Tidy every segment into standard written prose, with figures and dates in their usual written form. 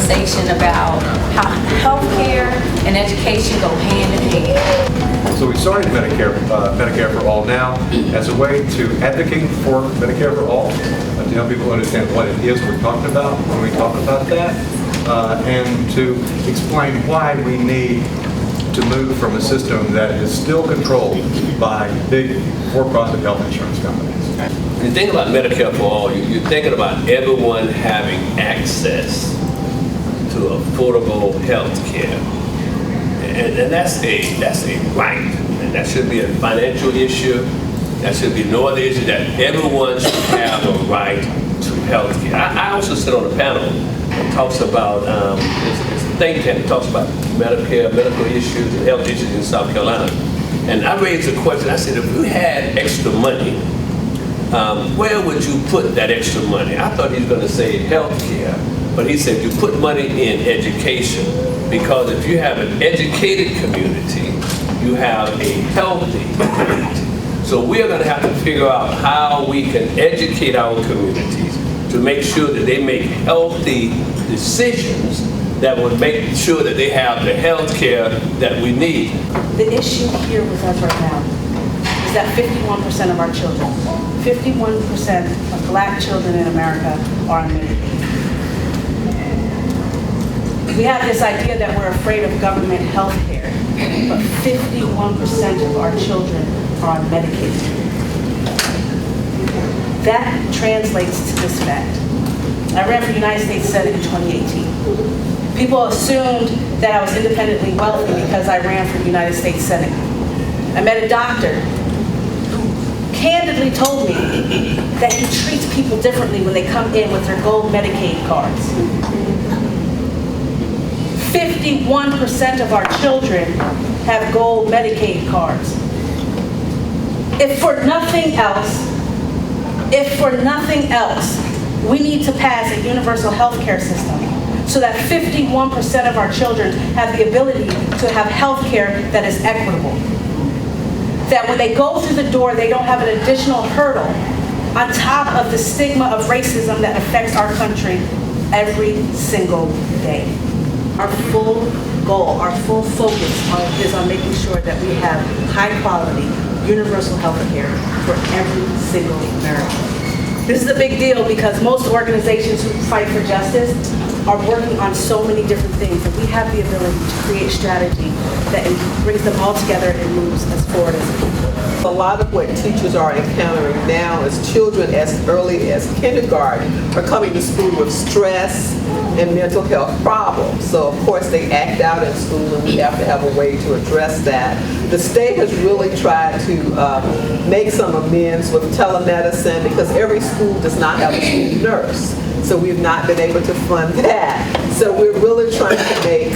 conversation about how healthcare and education go hand in hand. So we started Medicare for All now as a way to advocate for Medicare for All, to help people understand what it is we're talking about when we talk about that, and to explain why we need to move from a system that is still controlled by big for-profit health insurance companies. When you think about Medicare for All, you're thinking about everyone having access to affordable health care. And that's a right. And that should be a financial issue. That should be no other issue, that everyone should have a right to health care. I also sit on a panel that talks about, it's a think tank that talks about Medicare, medical issues, and health issues in South Carolina. And I raised a question. I said, if you had extra money, where would you put that extra money? I thought he was going to say health care, but he said you put money in education, because if you have an educated community, you have a healthy community. So we're going to have to figure out how we can educate our communities to make sure that they make healthy decisions that would make sure that they have the health care that we need. The issue here with us right now is that 51% of our children, 51% of black children in America are on Medicaid. We have this idea that we're afraid of government health care, but 51% of our children are on Medicaid. That translates to this fact. I ran for United States Senate in 2018. People assumed that I was independently wealthy because I ran for United States Senate. I met a doctor who candidly told me that he treats people differently when they come in with their gold Medicaid cards. 51% of our children have gold Medicaid cards. If for nothing else, we need to pass a universal health care system so that 51% of our children have the ability to have health care that is equitable. That when they go through the door, they don't have an additional hurdle on top of the stigma of racism that affects our country every single day. Our full goal, our full focus is on making sure that we have high quality, universal health care for every single American. This is a big deal because most organizations who fight for justice are working on so many different things, and we have the ability to create strategy that brings them all together and moves us forward as a people. A lot of what teachers are encountering now is children as early as kindergarten are coming to school with stress and mental health problems. So of course they act out in school, and we have to have a way to address that. The state has really tried to make some amends with telemedicine because every school does not have a school nurse. So we've not been able to fund that. So we're really trying to make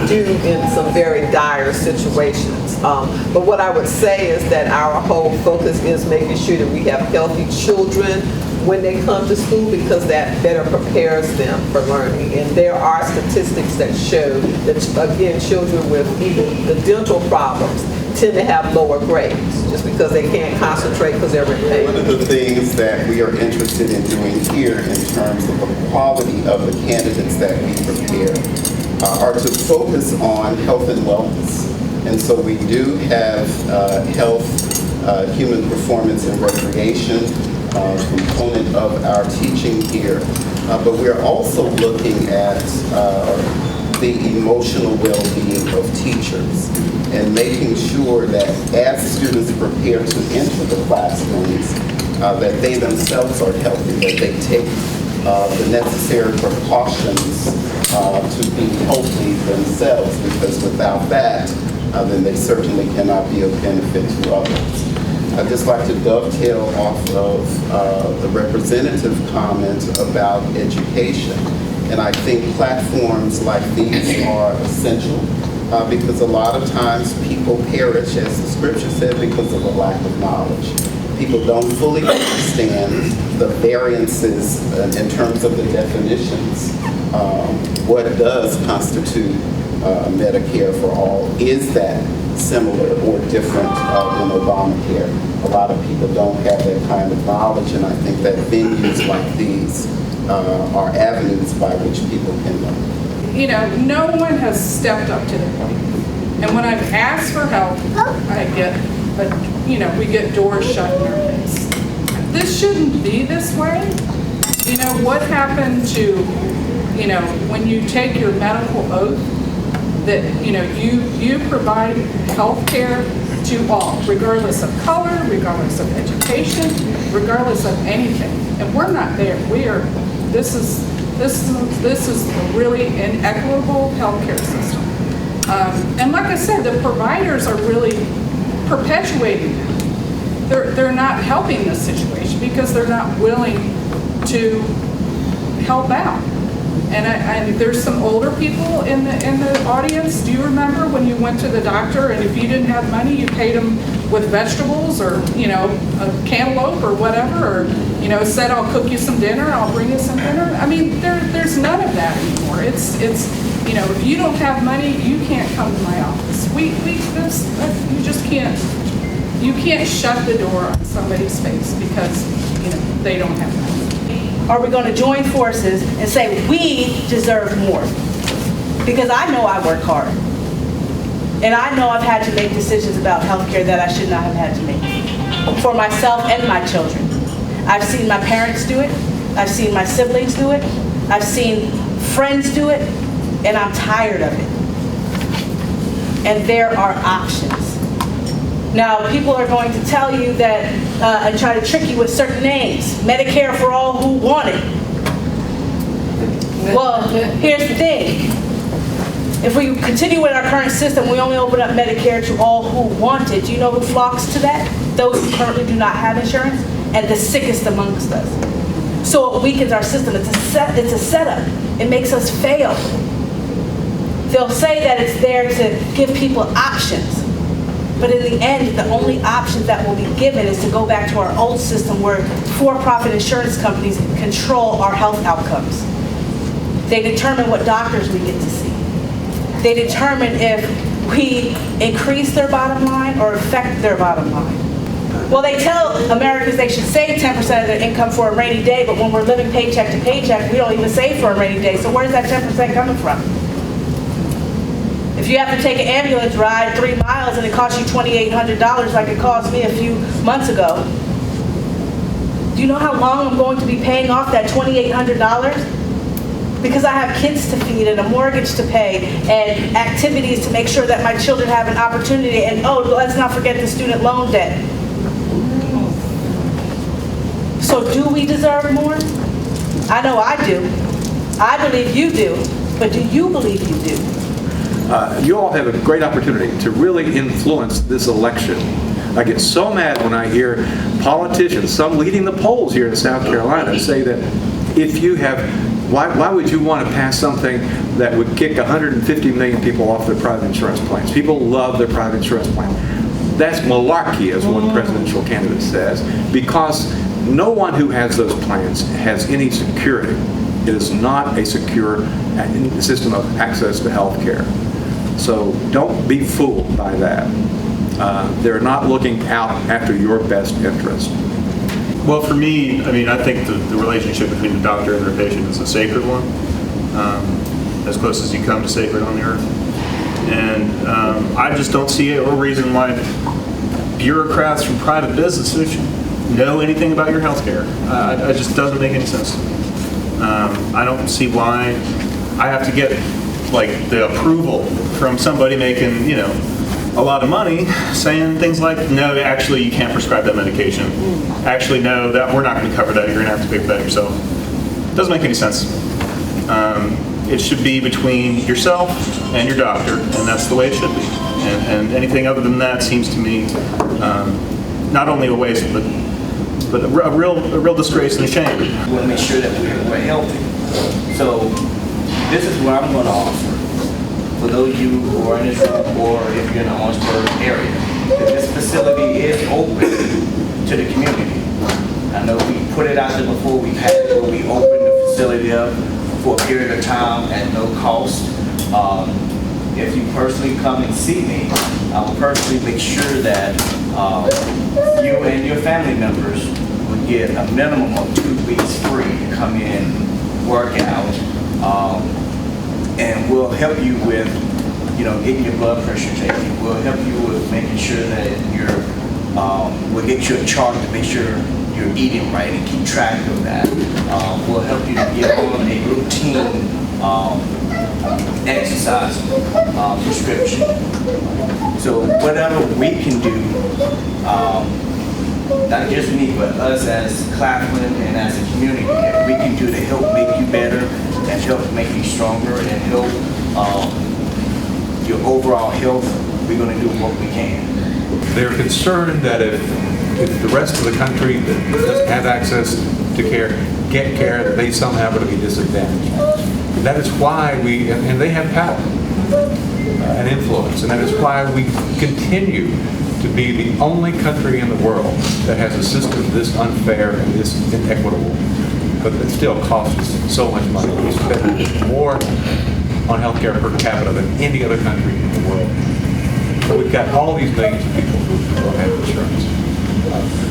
do in some very dire situations. But what I would say is that our whole focus is making sure that we have healthy children when they come to school, because that better prepares them for learning. And there are statistics that show that, again, children with even the dental problems tend to have lower grades just because they can't concentrate because they're in pain. One of the things that we are interested in doing here in terms of the quality of the candidates that we prepare are to focus on health and wellness. And so we do have health, human performance and recreation component of our teaching here, but we're also looking at the emotional well-being of teachers and making sure that as students prepare to enter the classrooms, that they themselves are healthy, that they take the necessary precautions to be healthy themselves, because without that, then they certainly cannot be of benefit to others. I'd just like to dovetail off of the representative comment about education. And I think platforms like these are essential because a lot of times people perish, as the scripture said, because of a lack of knowledge. People don't fully understand the variances in terms of the definitions. What does constitute Medicare for all? Is that similar or different than Obamacare? A lot of people don't have that kind of knowledge, and I think that venues like these are avenues by which people can learn. no one has stepped up to the plate. And when I've asked for help, I get, we get doors shut in our face. This shouldn't be this way. What happened to, when you take your medical oath that, you provide health care to all, regardless of color, regardless of education, regardless of anything. And we're not there. This is a really inequitable healthcare system. And like I said, the providers are really perpetuating it. They're not helping this situation because they're not willing to help out. And there's some older people in the audience. Do you remember when you went to the doctor and if you didn't have money, you paid them with vegetables or, a cantaloupe or whatever, or, said, I'll cook you some dinner, I'll bring you some dinner. I mean, there's none of that anymore. It's if you don't have money, you can't come to my office. You just can't. You can't shut the door on somebody's face because, they don't have money. Are we going to join forces and say we deserve more? Because I know I work hard. And I know I've had to make decisions about healthcare that I should not have had to make for myself and my children. I've seen my parents do it. I've seen my siblings do it. I've seen friends do it. And I'm tired of it. And there are options. Now, people are going to tell you that, and try to trick you with certain names. Medicare for all who want it. Well, here's the thing. If we continue with our current system, we only open up Medicare to all who want it. Do you know who flocks to that? Those who currently do not have insurance and the sickest amongst us. So it weakens our system. It's a setup. It makes us fail. They'll say that it's there to give people options. But in the end, the only option that will be given is to go back to our old system where for-profit insurance companies control our health outcomes. They determine what doctors we get to see. They determine if we increase their bottom line or affect their bottom line. Well, they tell Americans they should save 10% of their income for a rainy day, but when we're living paycheck to paycheck, we don't even save for a rainy day. So where's that 10% coming from? If you have to take an ambulance ride 3 miles and it costs you $2,800 like it cost me a few months ago, do you know how long I'm going to be paying off that $2,800? Because I have kids to feed and a mortgage to pay and activities to make sure that my children have an opportunity. And let's not forget the student loan debt. So do we deserve more? I know I do. I believe you do. But do you believe you do? You all have a great opportunity to really influence this election. I get so mad when I hear politicians, some leading the polls here in South Carolina, say that if you have, why would you want to pass something that would kick 150 million people off their private insurance plans? People love their private insurance plan. That's malarkey, as one presidential candidate says, because no one who has those plans has any security. It is not a secure system of access to health care. So don't be fooled by that. They're not looking out after your best interest. Well, for me, I think the relationship between the doctor and their patient is a sacred one, as close as you come to sacred on the earth. And I just don't see a reason why bureaucrats from private businesses should know anything about your health care. It just doesn't make any sense to me. I don't see why I have to get the approval from somebody making, a lot of money saying things like, no, actually you can't prescribe that medication. Actually, no, that we're not going to cover that. You're going to have to pay for that yourself. Doesn't make any sense. It should be between yourself and your doctor, and that's the way it should be. And anything other than that seems to me not only a waste, but a real disgrace and a shame. We want to make sure that we're healthy. So this is what I'm going to offer for those of you who are in this room or if you're in the Orangeburg area. That this facility is open to the community. I know we put it out there before. We've had it where we opened the facility up for a period of time at no cost. If you personally come and see me, I will personally make sure that you and your family members will get a minimum of 2 weeks free to come in, work out, and we'll help you with, getting your blood pressure taken. We'll help you with making sure that we'll get you a chart to make sure you're eating right and keep track of that. We'll help you to get on a routine exercise prescription. So whatever we can do, not just me, but us as Claflin and as a community, that we can do to help make you better and help make you stronger and help your overall health, we're going to do what we can. They're concerned that if the rest of the country that doesn't have access to care, get care, that they somehow going to be disadvantaged. That is why and they have power and influence, and that is why we continue to be the only country in the world that has a system this unfair and this inequitable, but that still costs us so much money. We spend more on healthcare per capita than any other country in the world. So we've got all these millions of people who don't have insurance.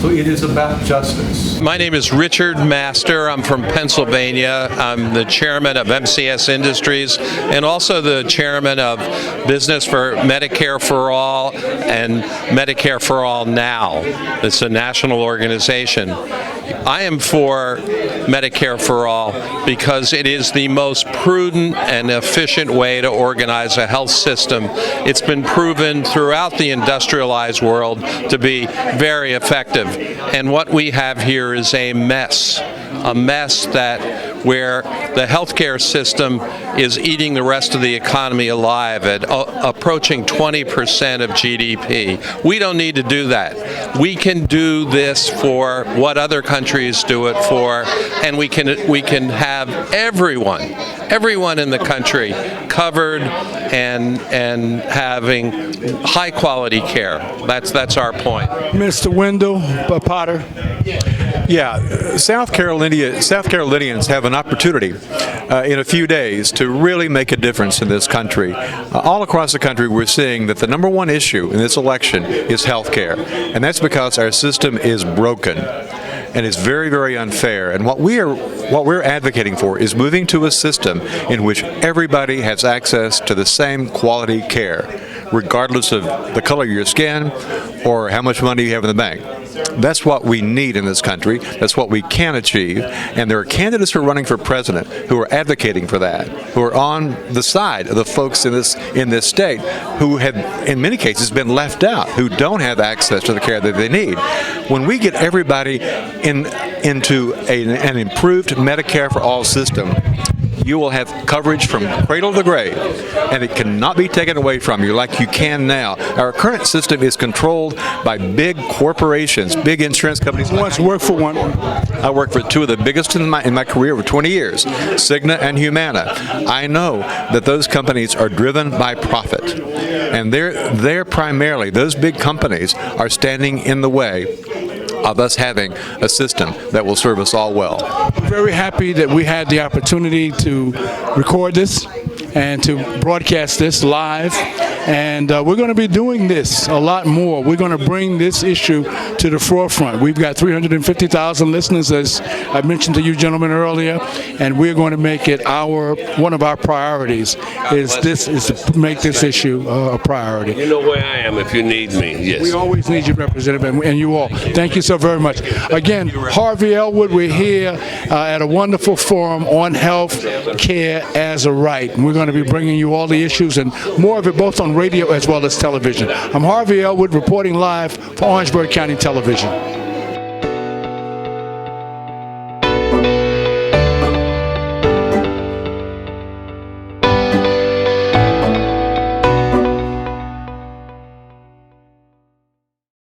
So it is about justice. My name is Richard Master. I'm from Pennsylvania. I'm the chairman of MCS Industries and also the chairman of Business for Medicare for All and Medicare for All Now. It's a national organization. I am for Medicare for All because it is the most prudent and efficient way to organize a health system. It's been proven throughout the industrialized world to be very effective. And what we have here is a mess that where the healthcare system is eating the rest of the economy alive at approaching 20% of GDP. We don't need to do that. We can do this for what other countries do it for, and we can have everyone in the country covered and having high quality care. That's our point. Mr. Wendell Potter. Yeah, South Carolinians have an opportunity in a few days to really make a difference in this country. All across the country, we're seeing that the number one issue in this election is health care, and that's because our system is broken and it's very, very unfair. And what we're advocating for is moving to a system in which everybody has access to the same quality care, regardless of the color of your skin or how much money you have in the bank. That's what we need in this country. That's what we can achieve. And there are candidates who are running for president who are advocating for that, who are on the side of the folks in this state who have, in many cases, been left out, who don't have access to the care that they need. When we get everybody into an improved Medicare for All system, you will have coverage from cradle to grave, and it cannot be taken away from you like you can now. Our current system is controlled by big corporations, big insurance companies. Who wants to work for one? I worked for two of the biggest in my career for 20 years, Cigna and Humana. I know that those companies are driven by profit, and they're primarily, those big companies are standing in the way of us having a system that will serve us all well. I'm very happy that we had the opportunity to record this and to broadcast this live. And we're going to be doing this a lot more. We're going to bring this issue to the forefront. We've got 350,000 listeners, as I mentioned to you gentlemen earlier, and we're going to make it one of our priorities is to make this issue a priority. You know where I am if you need me, yes. We always need you, Representative, and you all. Thank you so very much. Again, Harvey Elwood, we're here at a wonderful forum on health care as a right. And we're going to be bringing you all the issues and more of it both on radio as well as television. I'm Harvey Elwood reporting live for Orangeburg County Television.